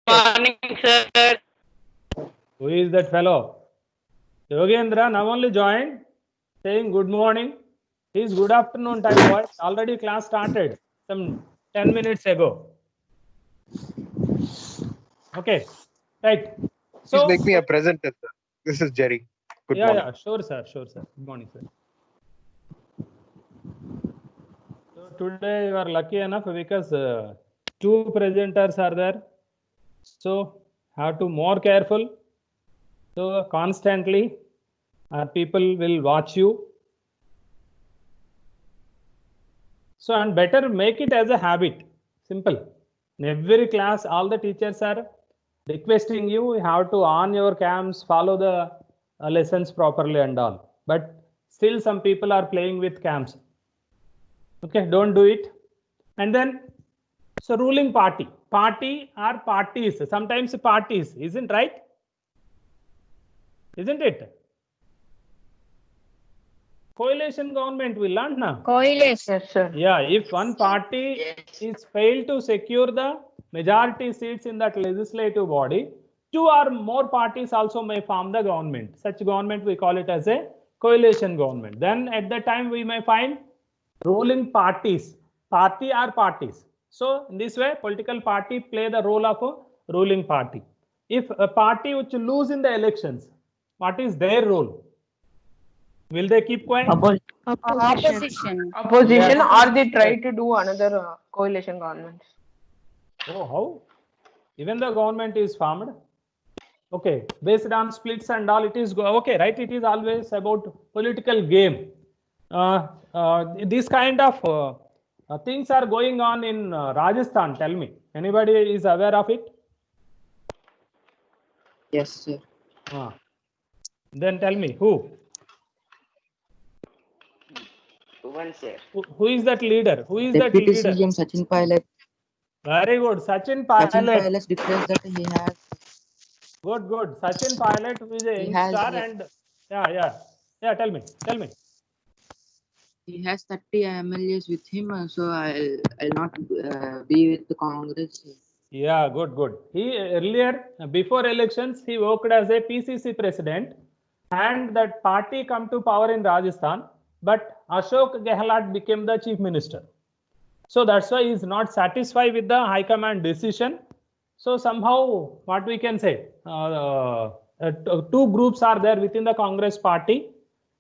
morning, sir. Who is that fellow? Yogendra now only joined, saying good morning. His good afternoon time voice. Already class started some 10 minutes ago. Okay, right. Please make me a presenter, sir. This is Jerry. Good morning. Yeah, sure, sir. Good morning, sir. So today you are lucky enough because 2 presenters are there. So have to more careful. So constantly people will watch you. So and better make it as a habit. Simple. In every class, all the teachers are requesting you have to on your cams, follow the lessons properly and all. But still some people are playing with cams. Okay, don't do it. And then, so ruling party or parties, sometimes parties, isn't right? Isn't it? Coalition government we learned now. Coalition, sir. Yeah, if one party is failed to secure the majority seats in that legislative body, 2 or more parties also may form the government. Such government we call it as a coalition government. Then at that time we may find ruling parties, party or parties. So in this way, political party play the role of a ruling party. If a party which lose in the elections, what is their role? Will they keep quiet? Opposition. Opposition, Yeah. or they try to do another coalition government. Oh, how? Even the government is formed. Okay, based on splits and all, it is okay, right? It is always about political game. This kind of things are going on in Rajasthan. Tell me, anybody is aware of it? Yes, sir. Then tell me who? One, sir. Who is that leader? Who is that Deputy leader? CM Sachin Pilot. Very good, Sachin Sachin Pilot. Pilot declares that he has. Good. Sachin Pilot, who is a He has, youngstar, and yeah. Tell me. He has 30 MLAs with him, so I'll not be with the Congress. Yeah, good. He earlier, before elections, he worked as a PCC president, and that party come to power in Rajasthan. But Ashok Gehlot became the chief minister. So that's why he is not satisfied with the high command decision. So somehow, what we can say, 2 groups are there within the Congress party.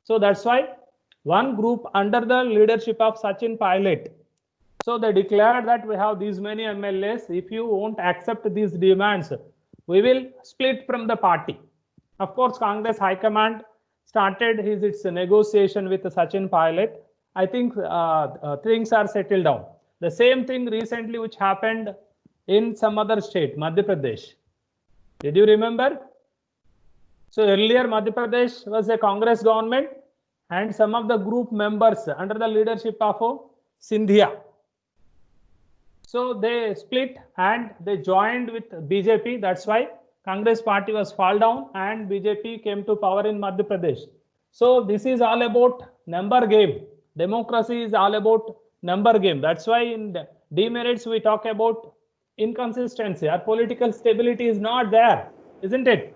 So that's why one group under the leadership of Sachin Pilot. So they declared that we have these many MLAs. If you won't accept these demands, we will split from the party. Of course, Congress High Command started its negotiation with Sachin Pilot. I think things are settled down. The same thing recently which happened in some other state, Madhya Pradesh. Did you remember? So earlier Madhya Pradesh was a Congress government, and some of the group members under the leadership of Sindhia. So they split and they joined with BJP. That's why Congress party was fall down and BJP came to power in Madhya Pradesh. So this is all about number game. Democracy is all about number game. That's why in the demerits we talk about inconsistency. Our political stability is not there, isn't it?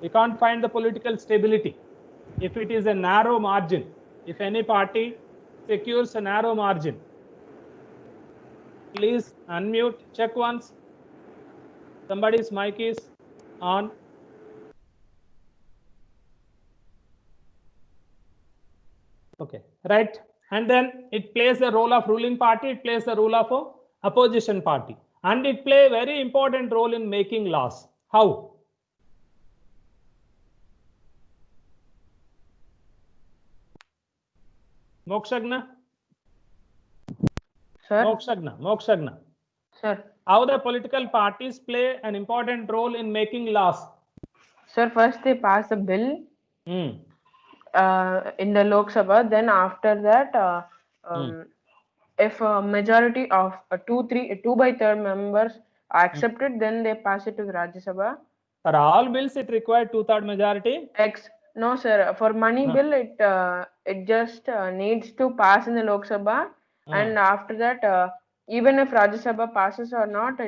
We can't find the political stability. If it is a narrow margin, if any party secures a narrow margin, please unmute, check once. Somebody's mic is on. Okay, right. And then it plays the role of ruling party, it plays the role of opposition party. And it play a very important role in making laws. How? Mokshagna? Sir? Mokshagna. Sir? How the political parties play an important role in making laws? Sir, first they pass a bill in the Lok Sabha. Then after that, if a majority of 2 by 3 members are accepted, then they pass it to the Rajya Sabha. For all bills, it required 2/3 majority. No, sir. For money bill, it just needs to pass in the Lok Sabha, and after that, even if Rajya Sabha passes or not,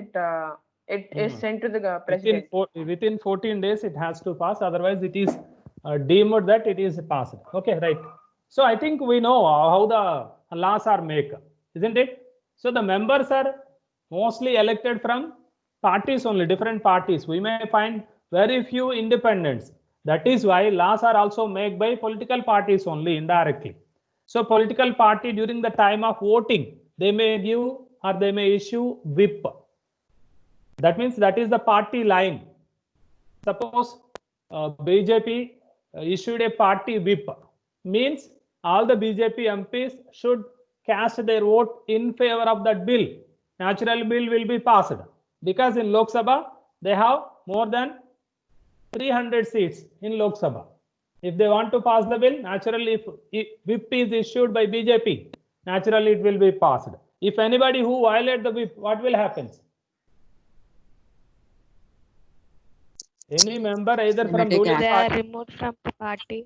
it is sent to the Within, president. within 14 days it has to pass, otherwise it is deemed that it is passed. Okay, right. So I think we know how the laws are made, isn't it? So the members are mostly elected from parties only, different parties. We may find very few independents. That is why laws are also made by political parties only, indirectly. So political party during the time of voting, they may give or they may issue whip. That means that is the party line. Suppose BJP issued a party whip, means all the BJP MPs should cast their vote in favor of that bill. Natural bill will be passed because in Lok Sabha they have more than 300 seats in Lok Sabha. If they want to pass the bill, naturally if whip is issued by BJP, naturally it will be passed. If anybody who violate the whip, what will happen? Any member either from ruling They are party, removed from the party.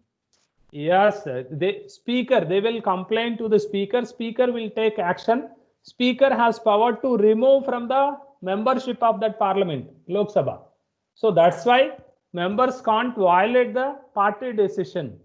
yes, they will complain to the speaker. Speaker will take action. Speaker has power to remove from the membership of that parliament, Lok Sabha. So that's why members can't violate the party decision.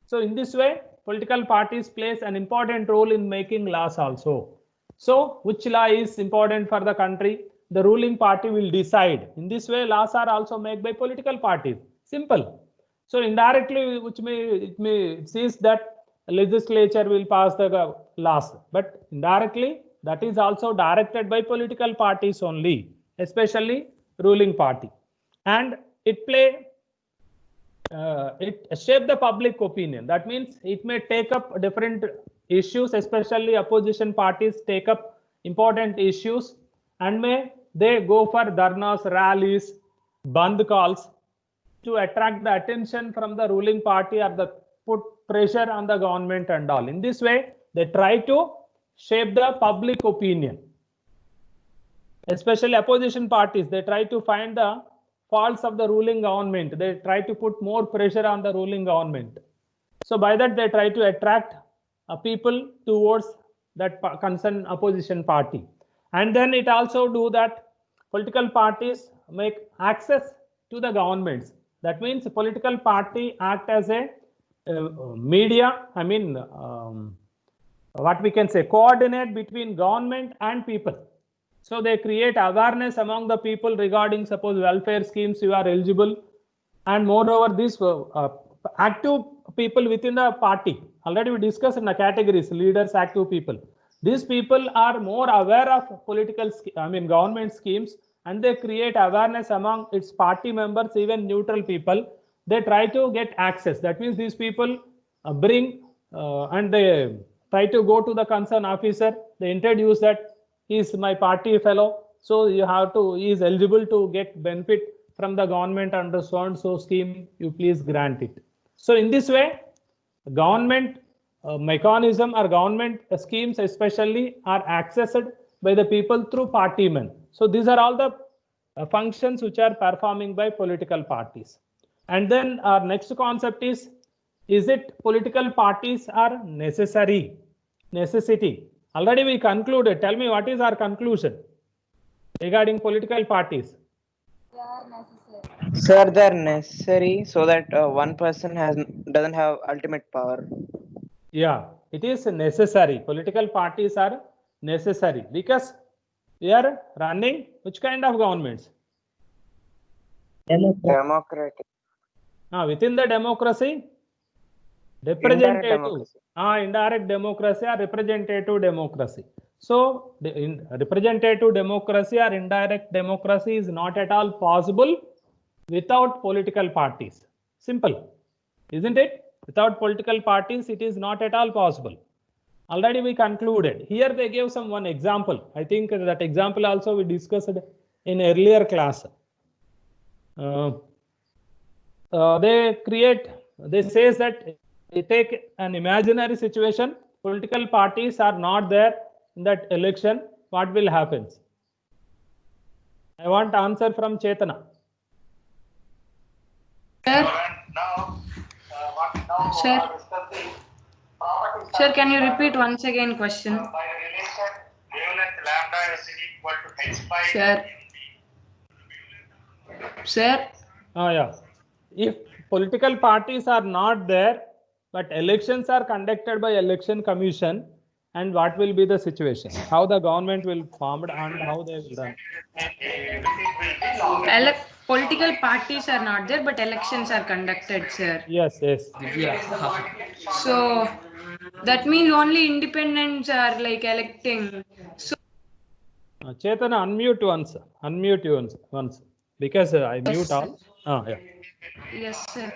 So in this way, political parties plays an important role in making laws also. So which law is important for the country? The ruling party will decide. In this way, laws are also made by political parties. Simple. So indirectly, it says that legislature will pass the laws, but indirectly that is also directed by political parties only, especially ruling party, and it shape the public opinion. That means it may take up different issues, especially opposition parties take up important issues, and they go for dharnas, rallies, bandh calls to attract the attention from the ruling party or the put pressure on the government and all. In this way, they try to shape the public opinion. Especially opposition parties, they try to find the faults of the ruling government. They try to put more pressure on the ruling government. So by that, they try to attract people towards that concerned opposition party. And then it also do that political parties make access to the governments. That means political party act as a media, what we can say, coordinate between government and people. So they create awareness among the people regarding, suppose, welfare schemes you are eligible, and moreover these active people within the party. Already we discussed in the categories, leaders, active people. These people are more aware of political, government schemes, and they create awareness among its party members, even neutral people. They try to get access. That means these people bring and they try to go to the concerned officer. They introduce that he is my party fellow, so you have to, he is eligible to get benefit from the government under so and so scheme, you please grant it. So in this way, government mechanism or government schemes especially are accessed by the people through party men. So these are all the functions which are performing by political parties. And then our next concept is it political parties are necessary? Necessity. Already we concluded. Tell me, what is our conclusion regarding political parties? Sir, they're necessary so that one person doesn't have ultimate power. Yeah, it is necessary. Political parties are necessary because we are running which kind of governments? Democratic. Within the democracy, representative. Indirect democracy or representative democracy. So representative democracy or indirect democracy is not at all possible without political parties. Simple, isn't it? Without political parties, it is not at all possible. Already we concluded. Here they gave one example. I think that example also we discussed in earlier class. They says that they take an imaginary situation, political parties are not there in that election, what will happen? I want answer from Chetana. Sir, can you repeat once again question? Sir. Sir, Yeah. If political parties are not there, but elections are conducted by election commission, and what will be the situation? How the government will formed and how they will run? political parties are not there, but elections are conducted, sir. Yes, yes. So that means only independents are like electing. So Chetana, unmute once. Unmute you once. Because I mute all. Yeah. yes, sir.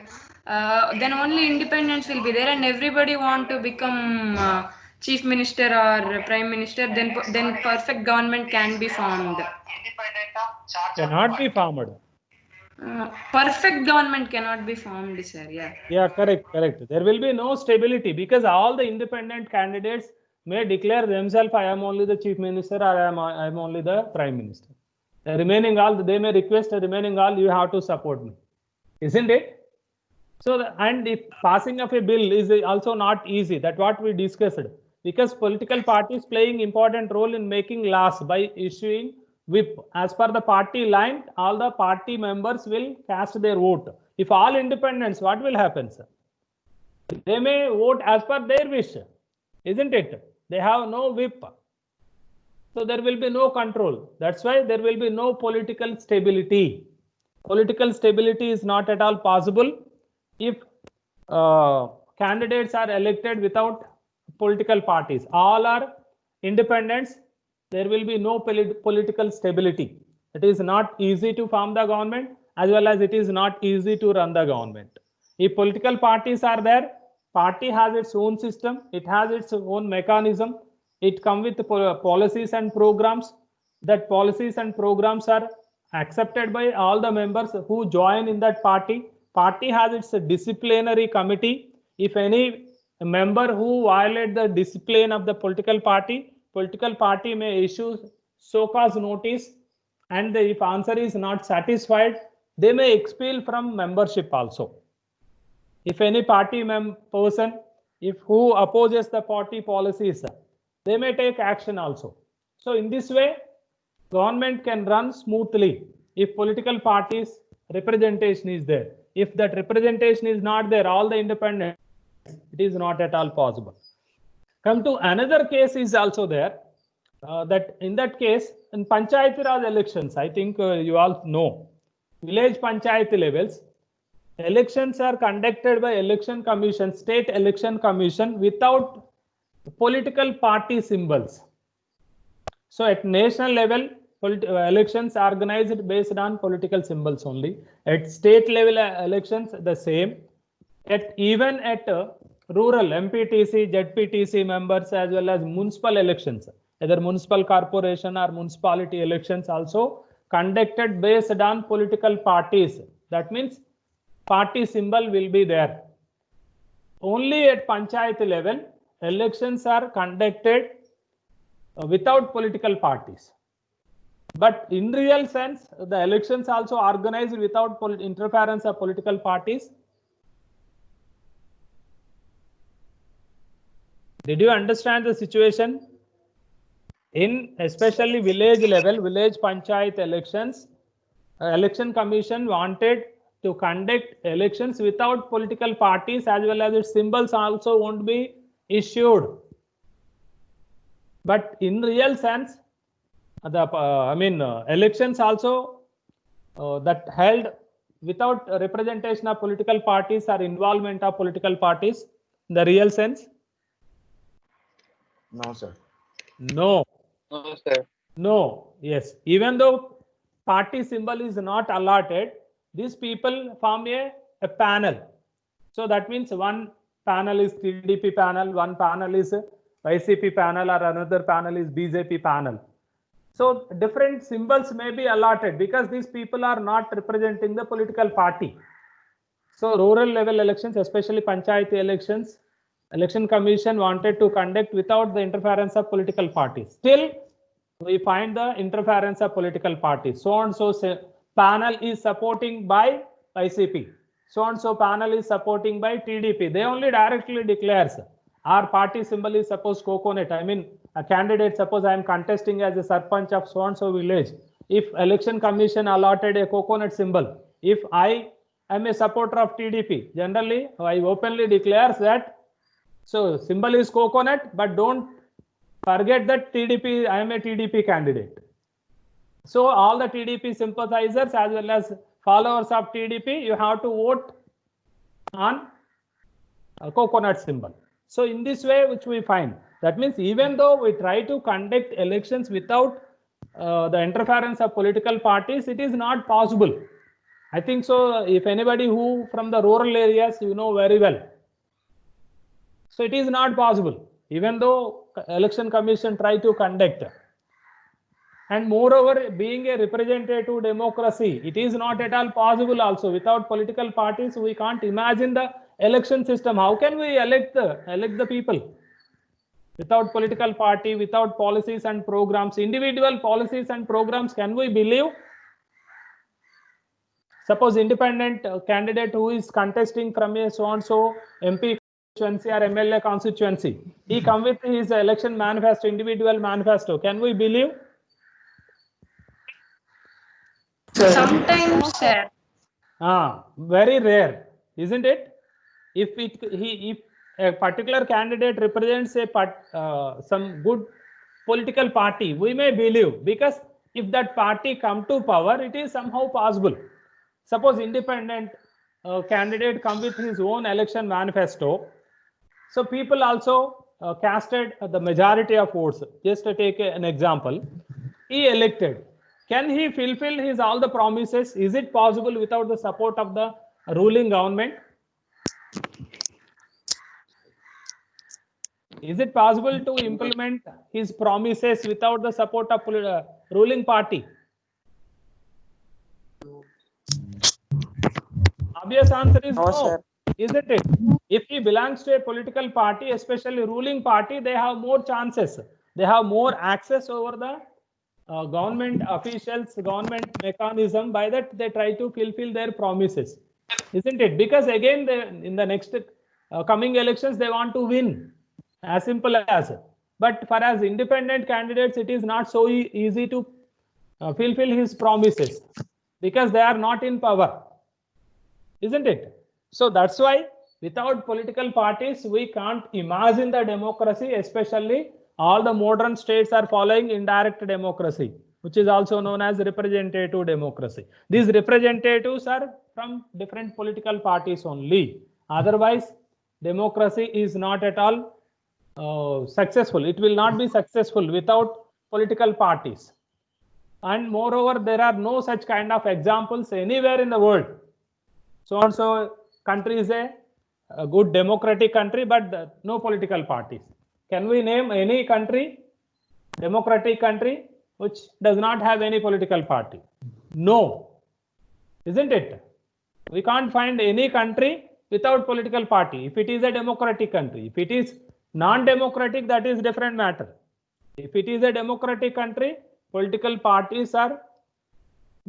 Then only independents will be there, and everybody want to become chief minister or prime minister. Then perfect government can be formed. Cannot be formed. Perfect government cannot be formed, sir. Yeah. Yeah, correct. There will be no stability because all the independent candidates may declare themselves, I am only the chief minister or I am only the prime minister. The remaining all, they may request the remaining all, you have to support me. Isn't it? So, and if passing of a bill is also not easy, that's what we discussed, because political parties playing important role in making laws by issuing whip. As per the party line, all the party members will cast their vote. If all independents, what will happen, sir? They may vote as per their wish, isn't it? They have no whip. So there will be no control. That's why there will be no political stability. Political stability is not at all possible if candidates are elected without political parties. All are independents. There will be no political stability. It is not easy to form the government, as well as it is not easy to run the government. If political parties are there, party has its own system, it has its own mechanism, it comes with policies and programs. That policies and programs are accepted by all the members who join in that party. Party has its disciplinary committee. If any member who violate the discipline of the political party may issue so-cause notice, and if answer is not satisfied, they may expel from membership also. If any party person, if who opposes the party policies, they may take action also. So in this way, government can run smoothly if political parties representation is there. If that representation is not there, all the independent, it is not at all possible. Come to another case is also there. That in that case, in Panchayati Raj elections, I think you all know, village Panchayati levels, elections are conducted by election commission, state election commission, without political party symbols. So at national level, elections are organized based on political symbols only. At state level elections, the same. Even at rural MPTC, ZPTC members, as well as municipal elections, either municipal corporation or municipality elections also conducted based on political parties. That means party symbol will be there. Only at Panchayat level, elections are conducted without political parties. But in real sense, the elections also organized without interference of political parties. Did you understand the situation? In especially village level, village Panchayat elections, election commission wanted to conduct elections without political parties, as well as its symbols also won't be issued. But in real sense, the elections also that held without representation of political parties or involvement of political parties, in the real sense? No, sir. No. No, sir. No. Yes. Even though party symbol is not allotted, these people form a panel. So that means one panel is TDP panel, one panel is YCP panel, or another panel is BJP panel. So different symbols may be allotted because these people are not representing the political party. So rural level elections, especially Panchayati elections, election commission wanted to conduct without the interference of political parties. Still, we find the interference of political parties. So and so panel is supporting by ICP. So and so panel is supporting by TDP. They only directly declares our party symbol is suppose coconut. I mean, a candidate, suppose I am contesting as a sarpanch of so and so village. if election commission allotted a coconut symbol, if I am a supporter of TDP, generally I openly declares that, so symbol is coconut, but don't forget that TDP, I am a TDP candidate. So all the TDP sympathizers as well as followers of TDP, you have to vote on a coconut symbol. So in this way, which we find, that means even though we try to conduct elections without the interference of political parties, it is not possible. I think so. If anybody who from the rural areas, you know very well. So it is not possible, even though election commission try to conduct. And moreover, being a representative democracy, it is not at all possible also. Without political parties, we can't imagine the election system. How can we elect the people? Without political party, without policies and programs, individual policies and programs, can we believe? Suppose independent candidate who is contesting from a so-and-so MP constituency or MLA constituency, he come with his election manifesto, individual manifesto. Can we believe? Sometimes, sir. Very rare, isn't it? If a particular candidate represents some good political party, we may believe, because if that party come to power, it is somehow possible. Suppose independent candidate come with his own election manifesto, so people also casted the majority of votes. Just to take an example, he elected. Can he fulfill his all the promises? Is it possible without the support of the ruling government? Is it possible to implement his promises without the support of ruling party? Obvious answer is no, sir. isn't it? If he belongs to a political party, especially ruling party, they have more chances. They have more access over the government officials, government mechanism. By that, they try to fulfill their promises, isn't it? Because again, in the next coming elections, they want to win. As simple as. But for as independent candidates, it is not so easy to fulfill his promises because they are not in power, isn't it? So that's why without political parties, we can't imagine the democracy. Especially all the modern states are following indirect democracy, which is also known as representative democracy. These representatives are from different political parties only. Otherwise, democracy is not at all successful. It will not be successful without political parties. And moreover, there are no such kind of examples anywhere in the world. So and so country is a good democratic country, but no political parties. Can we name any country, democratic country, which does not have any political party? No, isn't it? We can't find any country without political party. If it is a democratic country, if it is non-democratic, that is different matter. If it is a democratic country, political parties are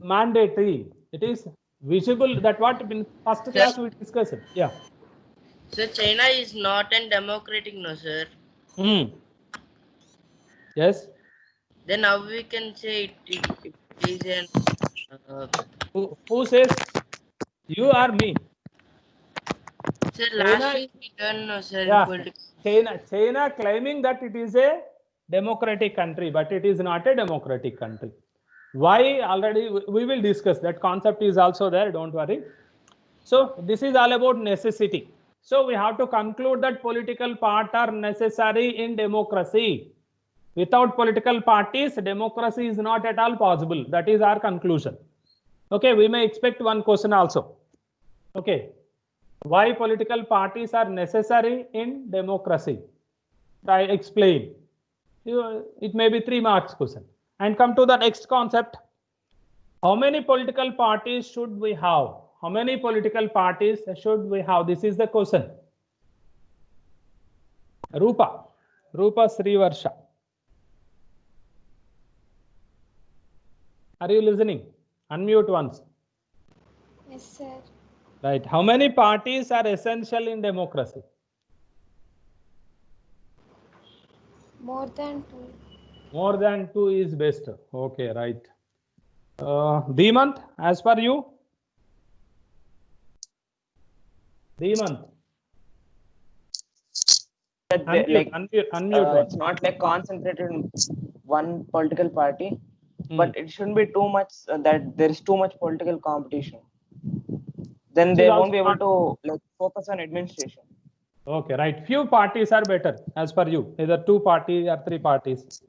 mandatory. It is visible. That what in first class we discussed. Yeah. So China is not a democratic, no sir. Yes. Then how we can say it is an who says? You or me? Sir, last week we done, no sir. Yeah. China claiming that it is a democratic country, but it is not a democratic country. Why? Already we will discuss. That concept is also there, don't worry. So this is all about necessity. So we have to conclude that political parties are necessary in democracy. Without political parties, democracy is not at all possible. That is our conclusion. Okay, we may expect one question also. Okay, why political parties are necessary in democracy? I explain. It may be 3 marks question. And come to the next concept. How many political parties should we have? How many political parties should we have? This is the question. Rupa Srivarsha. Are you listening? Unmute once. Yes, sir. Right. How many parties are essential in democracy? More than 2. More than 2 is best. Okay, right. Dhimant, as per you? Dhimant. Unmute. It's not like concentrated in one political party, but it shouldn't be too much that there is too much political competition. Then they won't be able to like focus on administration. Okay, right. Few parties are better as per you. Either 2 parties or 3 parties,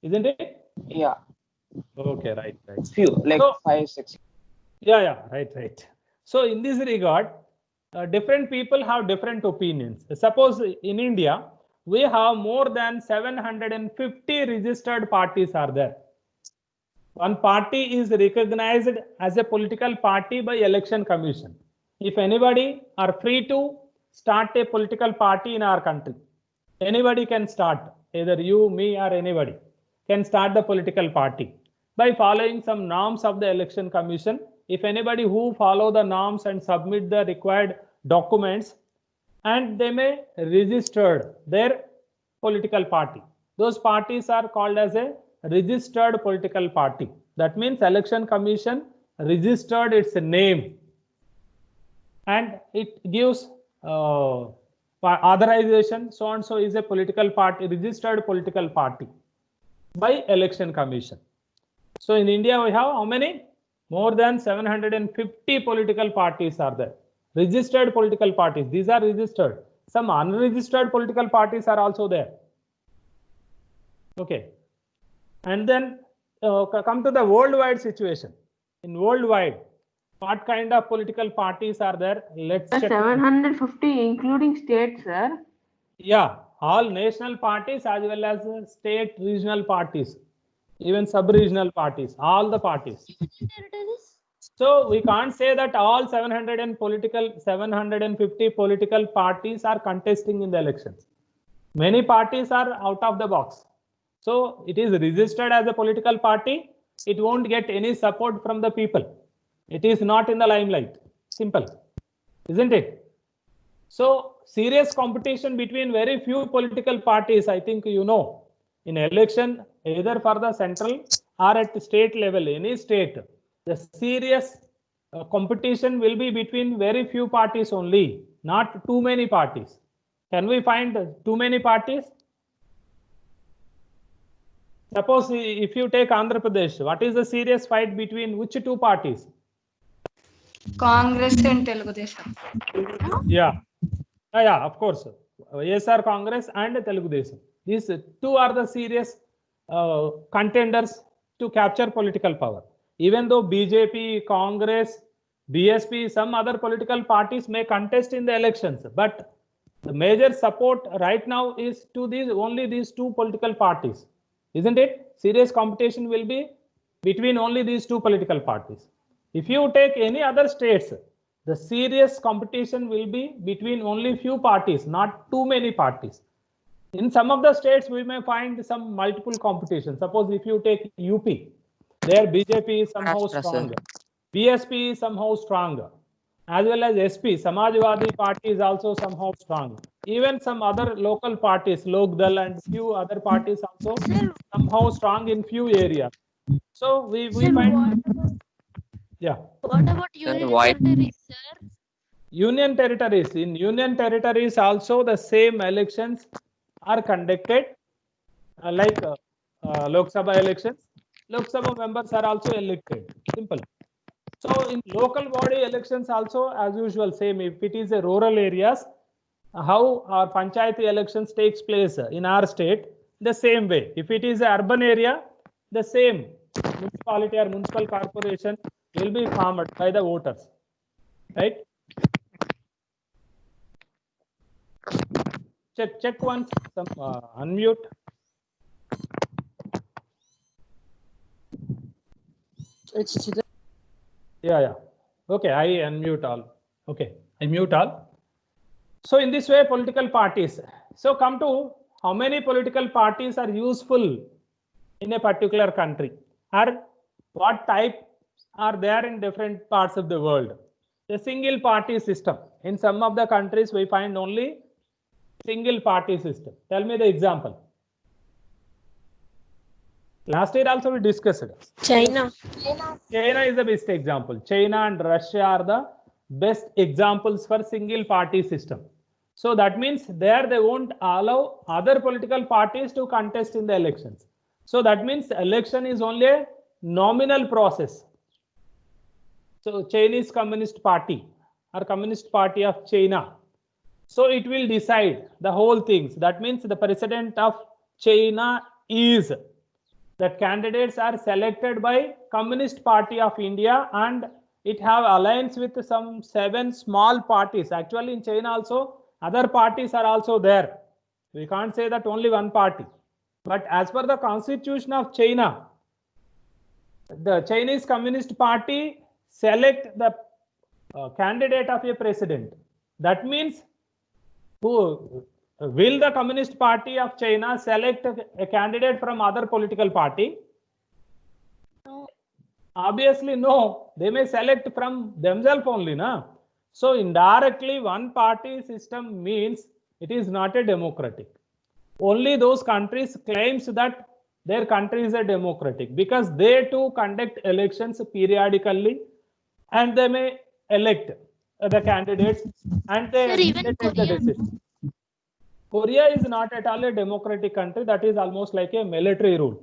isn't it? Yeah. Okay, right. Few, like so, 5, 6. Yeah, right. So in this regard, different people have different opinions. Suppose in India, we have more than 750 registered parties are there. One party is recognized as a political party by Election Commission. If anybody are free to start a political party in our country, anybody can start, either you, me, or anybody can start the political party by following some norms of the Election Commission. If anybody who follow the norms and submit the required documents, and they may register their political party. Those parties are called as a registered political party. That means Election Commission registered its name and it gives authorization, so and so is a political party, registered political party by Election Commission. So in India we have how many? More than 750 political parties are there. Registered political parties, these are registered. Some unregistered political parties are also there. Okay. And then come to the worldwide situation. In worldwide, what kind of political parties are there? Let's check. 750 including states, sir. Yeah, all national parties as well as state regional parties, even sub-regional parties, all the parties. So we can't say that all 750 political parties are contesting in the elections. Many parties are out of the box. So it is registered as a political party. It won't get any support from the people. It is not in the limelight. Simple, isn't it? So serious competition between very few political parties, I think you know, in election, either for the central or at the state level, any state, the serious competition will be between very few parties only, not too many parties. Can we find too many parties? Suppose if you take Andhra Pradesh, what is the serious fight between which 2 parties? Congress and Telugu Desam. Yeah, of course. YSR Congress and Telugu Desam. These 2 are the serious contenders to capture political power. Even though BJP, Congress, BSP, some other political parties may contest in the elections, but the major support right now is to only these 2 political parties, isn't it? Serious competition will be between only these 2 political parties. If you take any other states, the serious competition will be between only few parties, not too many parties. In some of the states, we may find some multiple competition. Suppose if you take UP, there BJP is somehow stronger, BSP is somehow stronger, as well as SP, Samajwadi Party is also somehow strong. Even some other local parties, Lokdal and few other parties also somehow strong in few areas. So we find. Yeah. What about union territories, sir? Union territories. In union territories also the same elections are conducted like Lok Sabha elections. Lok Sabha members are also elected. Simple. So in local body elections also as usual same. If it is a rural areas, how our panchayati elections takes place in our state, the same way. If it is an urban area, the same municipality or municipal corporation will be formed by the voters, right? Check once. Some unmute. Yeah. Okay, I unmute all. Okay, I mute all. So in this way, political parties. So come to how many political parties are useful in a particular country, or what type are there in different parts of the world. The single party system. In some of the countries, we find only single party system. Tell me the example. Last year also we discussed. China. China is the best example. China and Russia are the best examples for single party system. So that means there they won't allow other political parties to contest in the elections. So that means election is only a nominal process. So Chinese Communist Party or Communist Party of China. So it will decide the whole things. That means the president of China is that candidates are selected by Communist Party of India, and it have alliance with some 7 small parties. Actually in China also other parties are also there. We can't say that only one party. But as per the constitution of China, the Chinese Communist Party select the candidate of a president. That means who will the Communist Party of China select a candidate from other political party? No. Obviously no. They may select from themselves only, na? So indirectly one party system means it is not a democratic. Only those countries claims that their country is a democratic because they too conduct elections periodically and they may elect the candidates and they, Sir, even they take the Korea, decision. Korea is not at all a democratic country. That is almost like a military rule.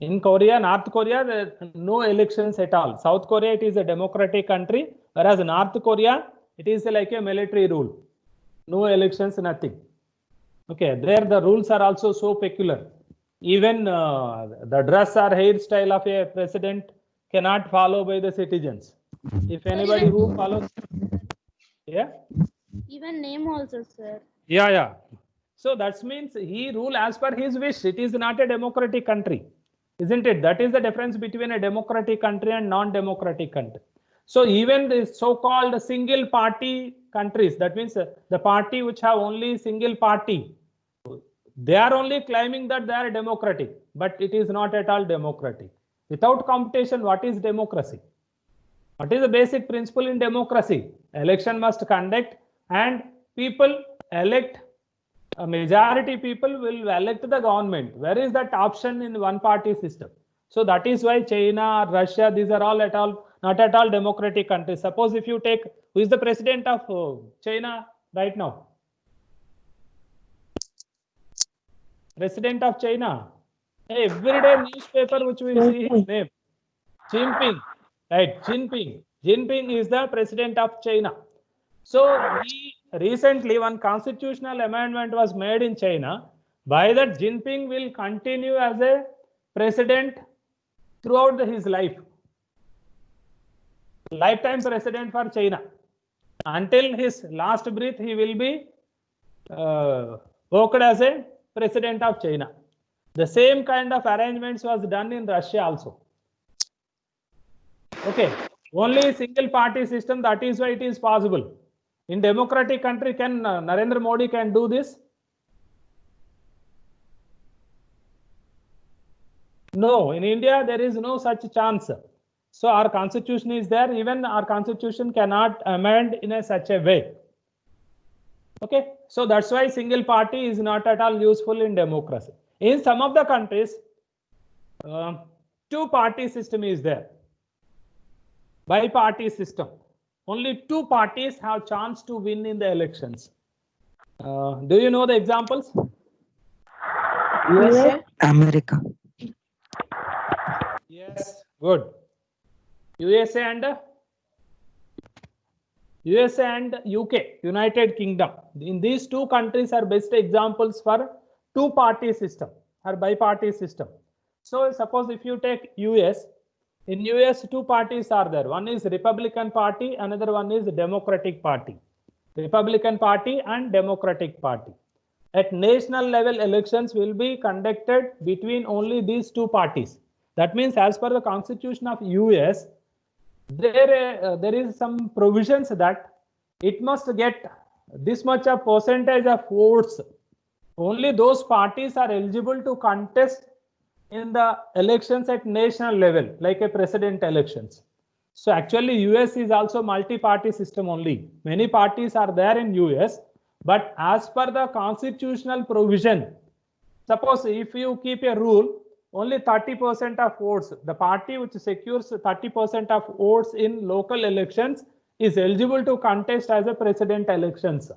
In Korea, North Korea, there are no elections at all. South Korea, it is a democratic country, whereas North Korea, it is like a military rule. No elections, nothing. Okay, there the rules are also so peculiar. Even the dress or hairstyle of a president cannot follow by the citizens. If anybody who follows, yeah. even name also, sir. Yeah. So that means he rule as per his wish. It is not a democratic country, isn't it? That is the difference between a democratic country and non-democratic country. So even the so-called single party countries, that means the party which have only single party, they are only claiming that they are democratic, but it is not at all democratic. Without competition, what is democracy? What is the basic principle in democracy? Election must conduct and people elect, a majority people will elect the government. Where is that option in one party system? So that is why China, Russia, these are all not at all democratic countries. Suppose if you take, who is the president of China right now? President of China. Everyday newspaper which we see his name. Jinping. Right, Jinping. Jinping is the president of China. So recently one constitutional amendment was made in China. By that Jinping will continue as a president throughout his life. Lifetime president for China. Until his last breath, he will be worked as a president of China. The same kind of arrangements was done in Russia also. Okay, only single party system, that is why it is possible. In democratic country, can Narendra Modi can do this? No, in India there is no such chance. So our constitution is there. Even our constitution cannot amend in such a way. Okay, so that's why single party is not at all useful in democracy. In some of the countries, two-party system is there. Bi-party system. Only two parties have chance to win in the elections. Do you know the examples? USA? America. Yes, good. USA and UK, United Kingdom. In these two countries are best examples for two-party system or bi-party system. So suppose if you take US, in US two parties are there. One is Republican Party, another one is Democratic Party. Republican Party and Democratic Party. At national level, elections will be conducted between only these two parties. That means as per the constitution of US, there is some provisions that it must get this much a percentage of votes. Only those parties are eligible to contest in the elections at national level, like a president elections. So actually US is also multi-party system only. Many parties are there in US, but as per the constitutional provision, suppose if you keep a rule only 30% of votes. The party which secures 30% of votes in local elections is eligible to contest as a president elections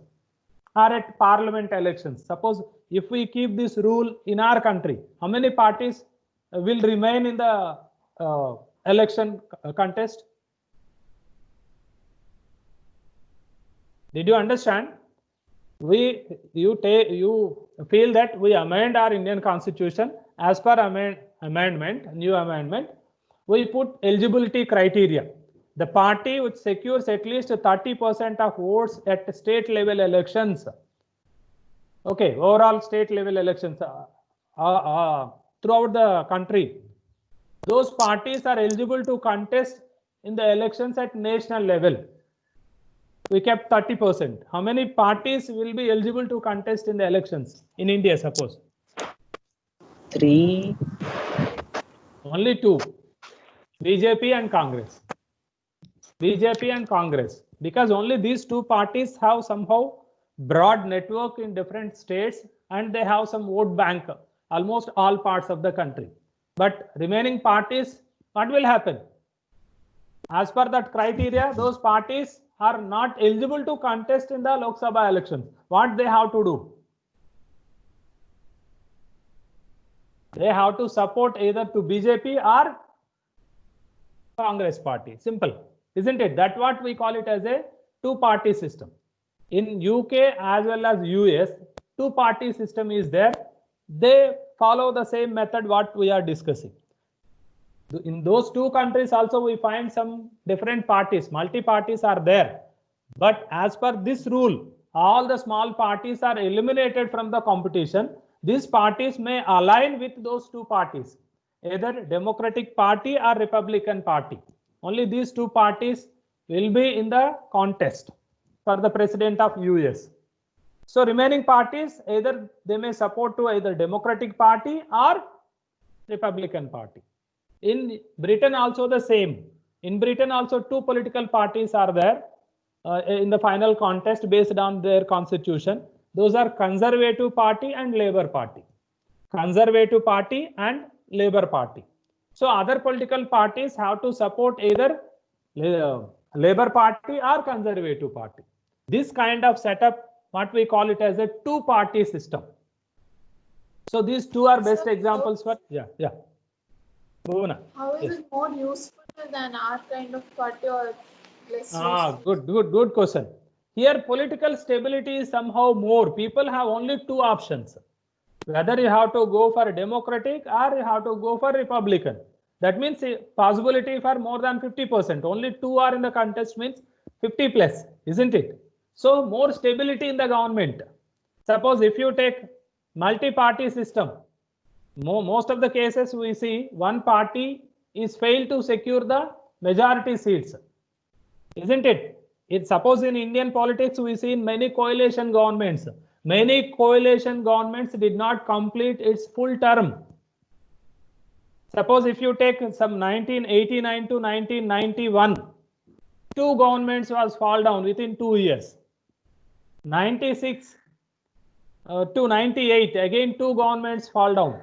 or at parliament elections. Suppose if we keep this rule in our country, how many parties will remain in the election contest? Did you understand? You feel that we amend our Indian constitution as per new amendment, we put eligibility criteria. The party which secures at least 30% of votes at state level elections, okay, overall state level elections throughout the country, those parties are eligible to contest in the elections at national level. We kept 30%. How many parties will be eligible to contest in the elections in India, suppose? 3. Only 2. BJP and Congress. BJP and Congress. Because only these 2 parties have somehow broad network in different states and they have some vote bank, almost all parts of the country. But remaining parties, what will happen? As per that criteria, those parties are not eligible to contest in the Lok Sabha elections. What they have to do? They have to support either to BJP or Congress party. Simple, isn't it? That's what we call it as a two-party system. In UK as well as US, two-party system is there. They follow the same method what we are discussing. In those 2 countries also we find some different parties, multi-parties are there. But as per this rule, all the small parties are eliminated from the competition. These parties may align with those 2 parties, either Democratic Party or Republican Party. Only these 2 parties will be in the contest for the president of US. So remaining parties, either they may support to either Democratic Party or Republican Party. In Britain also the same. In Britain also 2 political parties are there in the final contest based on their constitution. Those are Conservative Party and Labour Party. Conservative Party and Labour Party. So other political parties have to support either Labour Party or Conservative Party. This kind of setup, what we call it as a two-party system. So these 2 are best examples for Bhuvana. How is it more useful than our kind of party or less useful? Good question. Here political stability is somehow more. People have only 2 options. Whether you have to go for Democratic or you have to go for Republican. That means a possibility for more than 50%. Only 2 are in the contest means 50 plus, isn't it? So more stability in the government. Suppose if you take multi-party system, most of the cases we see one party is failed to secure the majority seats, isn't it? Suppose in Indian politics we see in many coalition governments. Many coalition governments did not complete its full term. Suppose if you take some 1989 to 1991, 2 governments was fall down within 2 years. 96 to 98, again 2 governments fall down.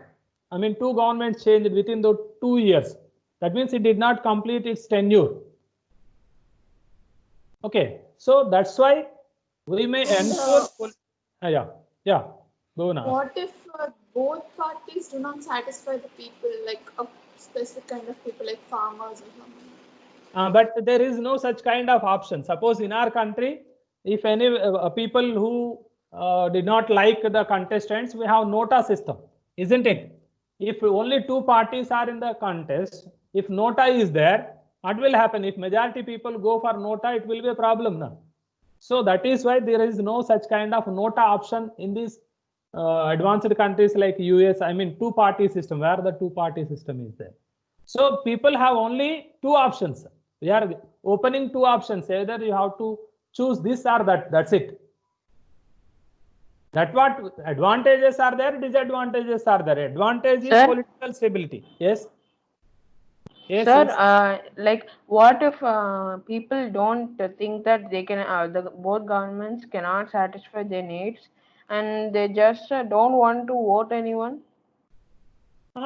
I mean 2 governments changed within the 2 years. That means it did not complete its tenure. Okay, so that's why we may ensure. Bhuvana. What if both parties do not satisfy the people, like a specific kind of people, like farmers or something? But there is no such kind of option. Suppose in our country, if any people who did not like the contestants, we have nota system, isn't it? If only 2 parties are in the contest, if nota is there, what will happen? If majority people go for nota, it will be a problem now. So that is why there is no such kind of nota option in these advanced countries like US. I mean 2-party system, where the 2-party system is there. So people have only 2 options. We are opening 2 options. Either you have to choose this or that. That's it. That what advantages are there, disadvantages are there. Advantage is political stability. Yes. Yes, Sir, yes. like what if people don't think that they can, both governments cannot satisfy their needs and they just don't want to vote anyone?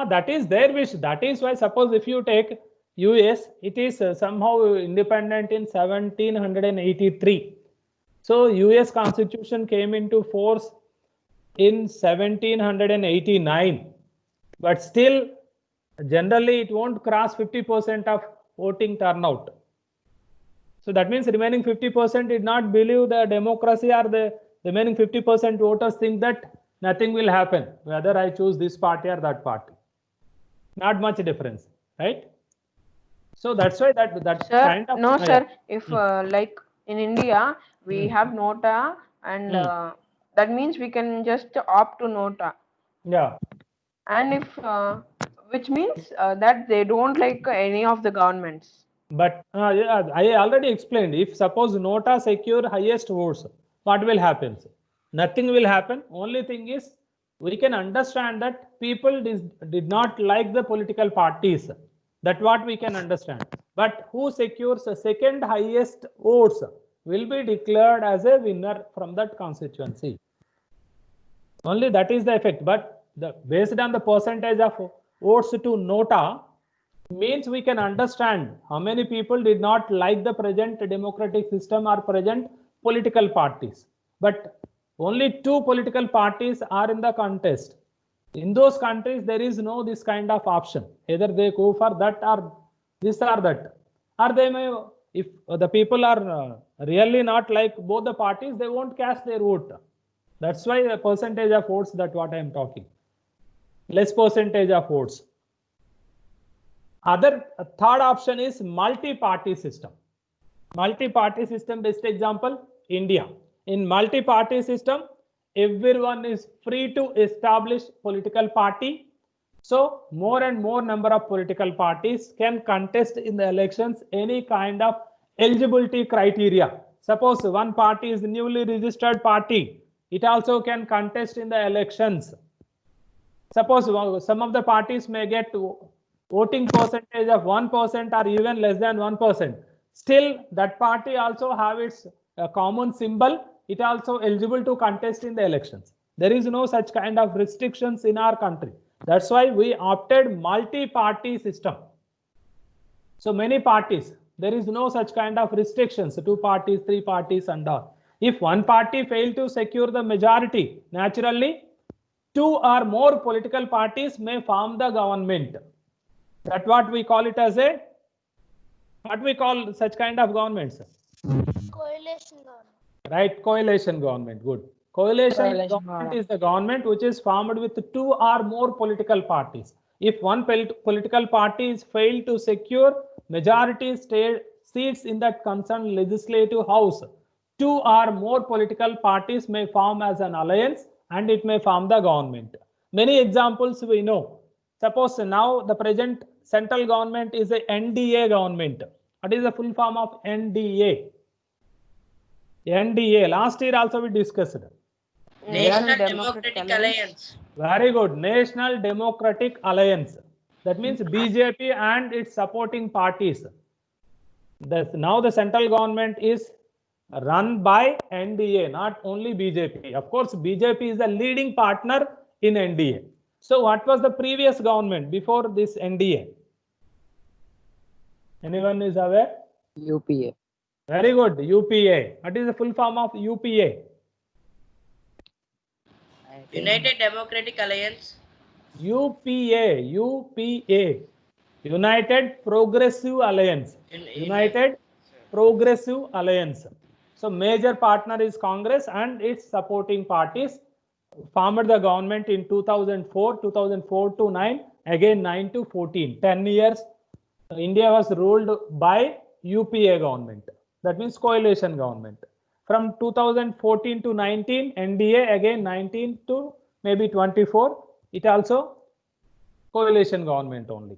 That is their wish. That is why, suppose if you take US, it is somehow independent in 1783. So US Constitution came into force in 1789, but still generally it won't cross 50% of voting turnout. So that means remaining 50% did not believe the democracy, or the remaining 50% voters think that nothing will happen whether I choose this party or that party. Not much difference, right? So that's why that Sir, kind of no, sir. If like in India we have Nota, and that means we can just opt to Nota. Yeah. And if which means that they don't like any of the governments. But yeah, I already explained. If suppose Nota secure highest votes, what will happen? Nothing will happen. Only thing is, we can understand that people did not like the political parties. That what we can understand. But who secures the second highest votes will be declared as a winner from that constituency. Only that is the effect. But based on the percentage of votes to Nota, means we can understand how many people did not like the present democratic system or present political parties. But only 2 political parties are in the contest. In those countries, there is no this kind of option. Either they go for that or this or that. Or they may, if the people are really not like both the parties, they won't cast their vote. That's why the percentage of votes, that what I am talking. Less percentage of votes. Third option is multi-party system. Multi-party system, best example, India. In multi-party system, everyone is free to establish political party. So more and more number of political parties can contest in the elections any kind of eligibility criteria. Suppose one party is newly registered party, it also can contest in the elections. Suppose some of the parties may get voting percentage of 1% or even less than 1%. Still, that party also have its common symbol. It also eligible to contest in the elections. There is no such kind of restrictions in our country. That's why we opted multi-party system. So many parties, there is no such kind of restrictions, 2 parties, 3 parties and all. If one party fail to secure the majority, naturally 2 or more political parties may form the government. That's what we call it as a, what we call such kind of governments? Coalition government. Right, coalition government, good. Coalition government is the government which is formed with 2 or more political parties. If one political party is failed to secure majority seats in that concerned legislative house, 2 or more political parties may form as an alliance and it may form the government. Many examples we know. Suppose now the present central government is a NDA government. What is the full form of NDA? NDA. Last year also we discussed. National Democratic Alliance. Very good. National Democratic Alliance. That means BJP and its supporting parties. Now the central government is run by NDA, not only BJP. Of course, BJP is the leading partner in NDA. So what was the previous government before this NDA? Anyone is aware? UPA. Very good. UPA. What is the full form of UPA? United Democratic Alliance. UPA. UPA. United Progressive Alliance. United Progressive Alliance. So major partner is Congress and its supporting parties formed the government in 2004 to 9, again 9 to 14. 10 years India was ruled by UPA government. That means coalition government. From 2014 to 19, NDA, again 19 to maybe 24, it also coalition government only.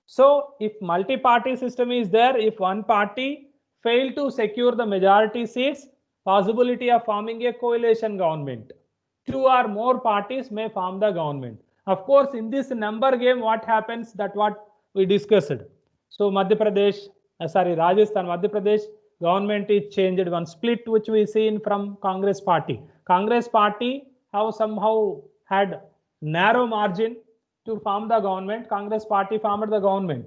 So if multi-party system is there, if one party fail to secure the majority seats, possibility of forming a coalition government. 2 or more parties may form the government. Of course, in this number game, what happens, that what we discussed. So Rajasthan, Madhya Pradesh government is changed, one split which we seen from Congress party. Congress party have somehow had narrow margin to form the government. Congress party formed the government.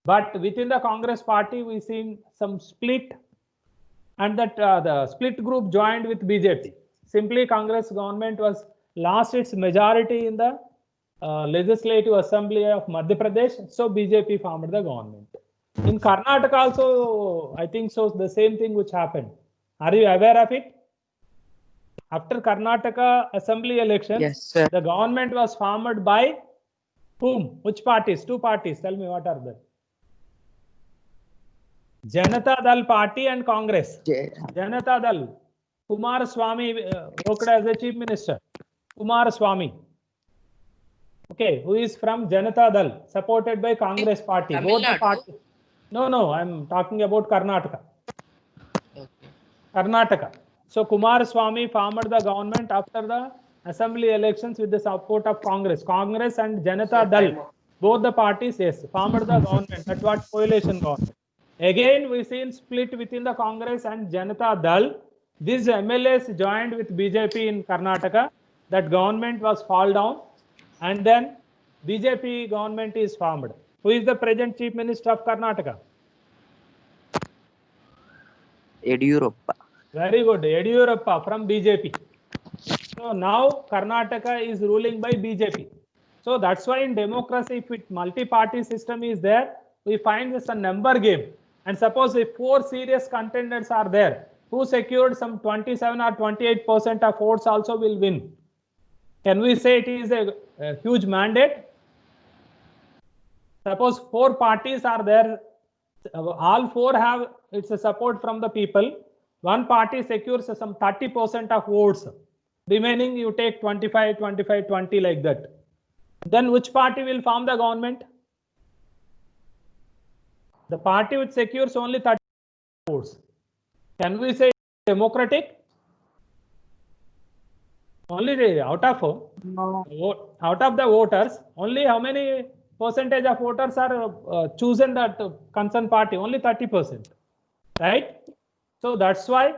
But within the Congress party, we seen some split, and that the split group joined with BJP. Simply, Congress government was lost its majority in the Legislative Assembly of Madhya Pradesh, so BJP formed the government. In Karnataka also, I think so, the same thing which happened. Are you aware of it? After Karnataka Assembly elections, Yes, sir. the government was formed by whom? Which parties? Two parties. Tell me what are they? Janata Dal Party and Congress. Janata Dal. Kumar Swamy worked as a chief minister. Kumar Swamy. Okay, who is from Janata Dal, supported by Congress party. Both the parties. No, I'm talking about Karnataka. Okay. Karnataka. So Kumar Swamy formed the government after the assembly elections with the support of Congress. Congress and Janata Dal, both the parties, yes, formed the government. That's what coalition government. Again, we seen split within the Congress and Janata Dal. These MLAs joined with BJP in Karnataka. That government was fall down, and then BJP government is formed. Who is the present chief minister of Karnataka? Yediyurappa. Very good, Yediyurappa from BJP. So now Karnataka is ruling by BJP. So that's why in democracy, if it multi-party system is there, we find this a number game. And suppose if 4 serious contenders are there, who secured some 27 or 28% of votes also will win. Can we say it is a huge mandate? Suppose 4 parties are there, all 4 have its a support from the people. One party secures some 30% of votes. Remaining you take 25, 25, 20 like that. Then which party will form the government? The party which secures only 30 votes. Can we say democratic? Only out of the voters, only how many percentage of voters are chosen that concerned party? Only 30%, right? So that's why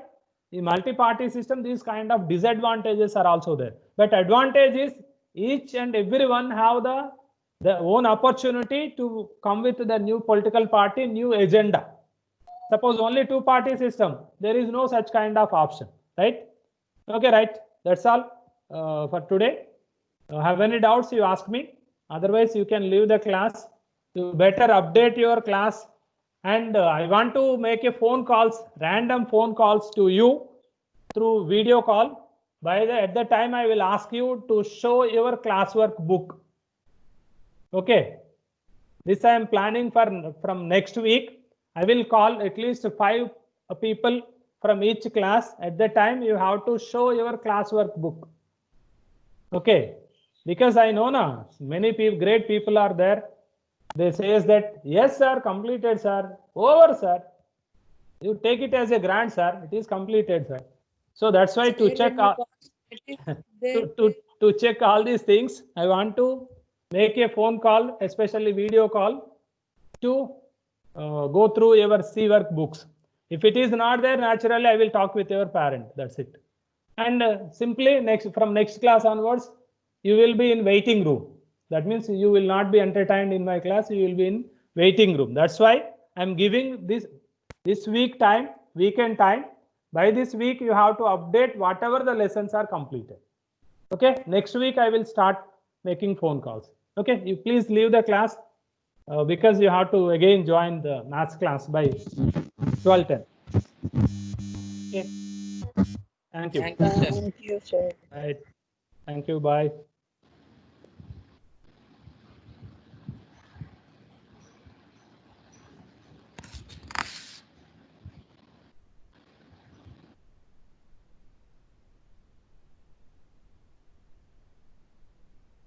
in multi-party system, these kind of disadvantages are also there. But advantage is each and everyone have their own opportunity to come with the new political party, new agenda. Suppose only 2-party system, there is no such kind of option, right? Okay, right. That's all for today. Have any doubts, you ask me. Otherwise, you can leave the class. You better update your class. And I want to make a phone calls, random phone calls to you through video call. At the time, I will ask you to show your classwork book. Okay. This I am planning from next week. I will call at least 5 people from each class. At the time, you have to show your classwork book. Okay. Because I know now, many people, great people are there. They say that, yes, sir, completed, sir. Over, sir. You take it as a grant, sir. It is completed, sir. So that's why to check to check all these things, I want to make a phone call, especially video call, to go through your C-work books. If it is not there, naturally, I will talk with your parent. That's it. And simply from next class onwards, you will be in waiting room. That means you will not be entertained in my class. You will be in waiting room. That's why I'm giving this week time, weekend time. By this week, you have to update whatever the lessons are completed. Okay. Next week, I will start making phone calls. Okay. You please leave the class because you have to again join the maths class by 12:10. Okay. Thank you. Thank you, sir. Right. Thank you. Bye.